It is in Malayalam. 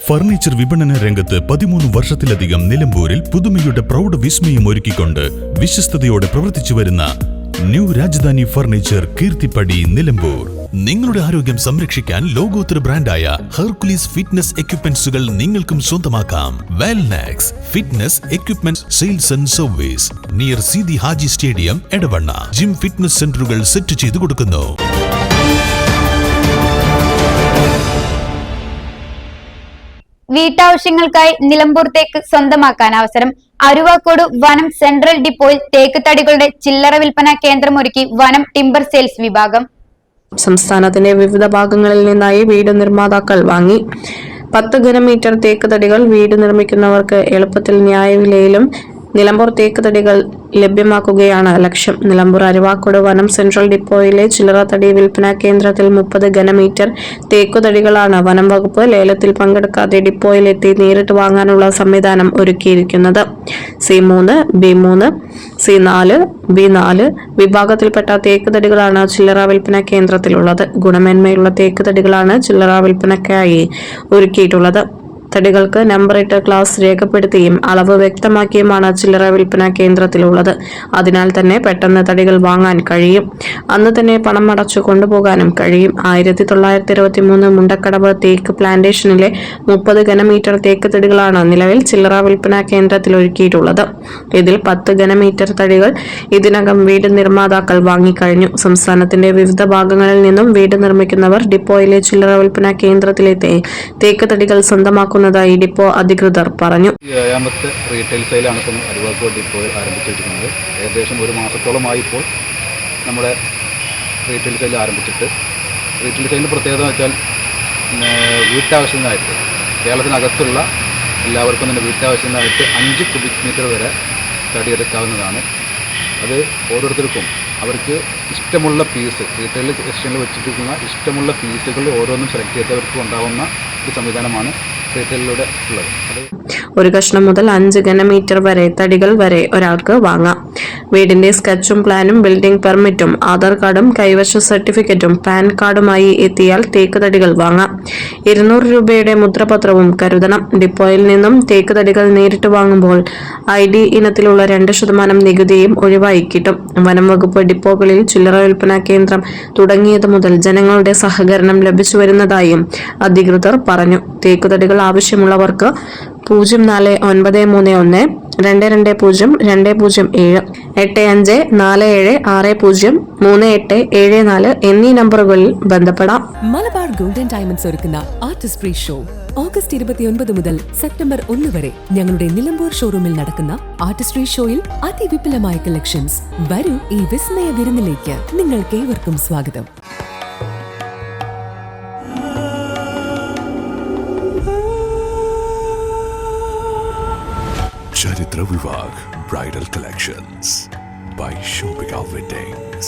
ഫർണിച്ചർ വിപണന രംഗത്ത് 13 വർഷത്തിലധികം നിലമ്പൂരിൽ പുതുമയുടെ പ്രൗഢ വിസ്മയം ഒരുക്കിക്കൊണ്ട് വിശ്വസ്തയോടെ പ്രവർത്തിച്ചു വരുന്ന ന്യൂ രാജധാനി ഫർണിച്ചർ കീർത്തിപ്പടി നിലമ്പൂർ. നിങ്ങളുടെ ആരോഗ്യം സംരക്ഷിക്കാൻ ലോകോത്തര ബ്രാൻഡായ ഹെർക്കുലീസ് ഫിറ്റ്നസ് എക്യുപ്മെന്റ്സുകൾ നിങ്ങൾക്കും സ്വന്തമാക്കാം. Wellnex fitness equipment sales and service near Seethi Haji stadium, Edavanna. Gym fitness സെന്ററുകൾ സെറ്റ് ചെയ്തു കൊടുക്കുന്നു. വീട്ടാവശ്യങ്ങൾക്കായി നിലമ്പൂർ തേക്ക് സ്വന്തമാക്കാൻ അവസരം. അരുവാക്കോട് വനം സെൻട്രൽ ഡിപ്പോയിൽ തേക്ക് തടികളുടെ ചില്ലറ വിൽപ്പന കേന്ദ്രമൊരുക്കി വനം ടിംബർ സെയിൽസ് വിഭാഗം. സംസ്ഥാനത്തിന്റെ വിവിധ ഭാഗങ്ങളിൽ നിന്നായി വീട് നിർമ്മാതാക്കൾ വാങ്ങി. 10 ഘനമീറ്റർ തേക്ക് തടികൾ വീട് നിർമ്മിക്കുന്നവർക്ക് എളുപ്പത്തിൽ ന്യായവിലയിലും നിലമ്പൂർ തേക്ക് തടികൾ ലഭ്യമാക്കുകയാണ് ലക്ഷ്യം. നിലമ്പൂർ അരുവാക്കോട് വനം സെൻട്രൽ ഡിപ്പോയിലെ ചില്ലറ തടി വിൽപ്പന കേന്ദ്രത്തിൽ 30 ഘനമീറ്റർ തേക്കുതടികളാണ് വനം വകുപ്പ് ലേലത്തിൽ പങ്കെടുക്കാതെ ഡിപ്പോയിലെത്തി നേരിട്ട് വാങ്ങാനുള്ള സംവിധാനം ഒരുക്കിയിരിക്കുന്നത്. C3, B3, C4, B4 വിഭാഗത്തിൽപ്പെട്ട തേക്കുതടികളാണ് ചില്ലറ വിൽപ്പന കേന്ദ്രത്തിലുള്ളത്. ഗുണമേന്മയുള്ള തേക്കുതടികളാണ് ചില്ലറ വിൽപ്പനയ്ക്കായി ഒരുക്കിയിട്ടുള്ളത്. തടികൾക്ക് നമ്പറിട്ട് ക്ലാസ് രേഖപ്പെടുത്തിയും അളവ് വ്യക്തമാക്കിയുമാണ് ചില്ലറ വിൽപ്പന കേന്ദ്രത്തിലുള്ളത്. അതിനാൽ തന്നെ പെട്ടെന്ന് തടികൾ വാങ്ങാൻ കഴിയും. അന്ന് തന്നെ പണം അടച്ചു കൊണ്ടുപോകാനും കഴിയും. 1923 മുണ്ടക്കടവ് തേക്ക് പ്ലാന്റേഷനിലെ 30 ഘനമീറ്റർ തേക്ക് തടികളാണ് നിലവിൽ ചില്ലറ വിൽപ്പന കേന്ദ്രത്തിൽ ഒരുക്കിയിട്ടുള്ളത്. ഇതിൽ 10 ഘനമീറ്റർ തടികൾ ഇതിനകം വീട് നിർമ്മാതാക്കൾ വാങ്ങിക്കഴിഞ്ഞു. സംസ്ഥാനത്തിന്റെ വിവിധ ഭാഗങ്ങളിൽ നിന്നും വീട് നിർമ്മിക്കുന്നവർ ഡിപ്പോയിലെ ചില്ലറ വിൽപ്പന കേന്ദ്രത്തിലെത്തി തേക്ക് തടികൾ സ്വന്തമാക്കുന്നു ായി ഡിപ്പോ അധികൃതർ പറഞ്ഞു. ഏഴാമത്തെ റീറ്റെയിൽ സെയിലാണ് ഇപ്പോൾ അരുവാക്കോട് ഡിപ്പോയിൽ ആരംഭിച്ചിരിക്കുന്നത്. ഏകദേശം 1 മാസത്തോളമായി ഇപ്പോൾ നമ്മുടെ റീറ്റെയിൽ സെയിൽ ആരംഭിച്ചിട്ട്. റീറ്റെയിൽ സെയിലിൻ്റെ പ്രത്യേകത എന്ന് വെച്ചാൽ വീട്ടാവശ്യത്തിനായിട്ട് കേരളത്തിനകത്തുള്ള എല്ലാവർക്കും തന്നെ വീട്ടാവശ്യത്തിനായിട്ട് 5 ക്യൂബിക് മീറ്റർ വരെ തടിയെടുക്കാവുന്നതാണ്. അത് ഓരോരുത്തർക്കും അവർക്ക് ഇഷ്ടമുള്ള പീസ് റീറ്റെയിൽ സെക്ഷനിൽ വെച്ചിരിക്കുന്ന ഇഷ്ടമുള്ള പീസുകൾ ഓരോന്നും സെലക്ട് ചെയ്തവർക്ക് ഉണ്ടാവുന്ന ഒരു സംവിധാനമാണ് റീറ്റെയിലിലൂടെ ഉള്ളത്. ഒരു കഷ്ണം മുതൽ 5 ഘനമീറ്റർ വരെ തടികൾ വരെ ഒരാൾക്ക് വാങ്ങാം. വീടിന്റെ സ്കെച്ചും പ്ലാനും ബിൽഡിംഗ് പെർമിറ്റും ആധാർ കാർഡും കൈവശ സർട്ടിഫിക്കറ്റും പാൻ കാർഡുമായി എത്തിയാൽ തേക്ക് തടികൾ വാങ്ങാം. 200 രൂപയുടെ മുദ്രപത്രവും കരുതണം. ഡിപ്പോയിൽ നിന്നും തേക്ക് തടികൾ നേരിട്ട് വാങ്ങുമ്പോൾ ID ഇനത്തിലുള്ള 2% നികുതിയും ഒഴിവായി കിട്ടും. വനം വകുപ്പ് ഡിപ്പോകളിൽ ചില്ലറ വിൽപ്പന കേന്ദ്രം തുടങ്ങിയത് മുതൽ ജനങ്ങളുടെ സഹകരണം ലഭിച്ചു വരുന്നതായും അധികൃതർ പറഞ്ഞു. തേക്കുതടികൾ ആവശ്യമുള്ളവർക്ക് 0491 220 207 8547603874 എന്നീ നമ്പറുകളിൽ ബന്ധപ്പെടാം. മലബാർ ഗോൾഡൻ ഡയമണ്ട്സ് ഒരുക്കുന്ന ആർട്ടിസ്ട്രി ഷോ ഓഗസ്റ്റ് 29 മുതൽ സെപ്റ്റംബർ 1 വരെ ഞങ്ങളുടെ നിലമ്പൂർ ഷോറൂമിൽ നടക്കുന്ന ആർട്ടിസ്ട്രി ഷോയിൽ അതിവിപുലമായ കളക്ഷൻസ്. വരൂ ഈ വിസ്മയ വിരുന്നിലേക്ക്. നിങ്ങൾക്കേവർക്കും സ്വാഗതം. Charitra Vivag Bridal Collections by Shobhika Weddings.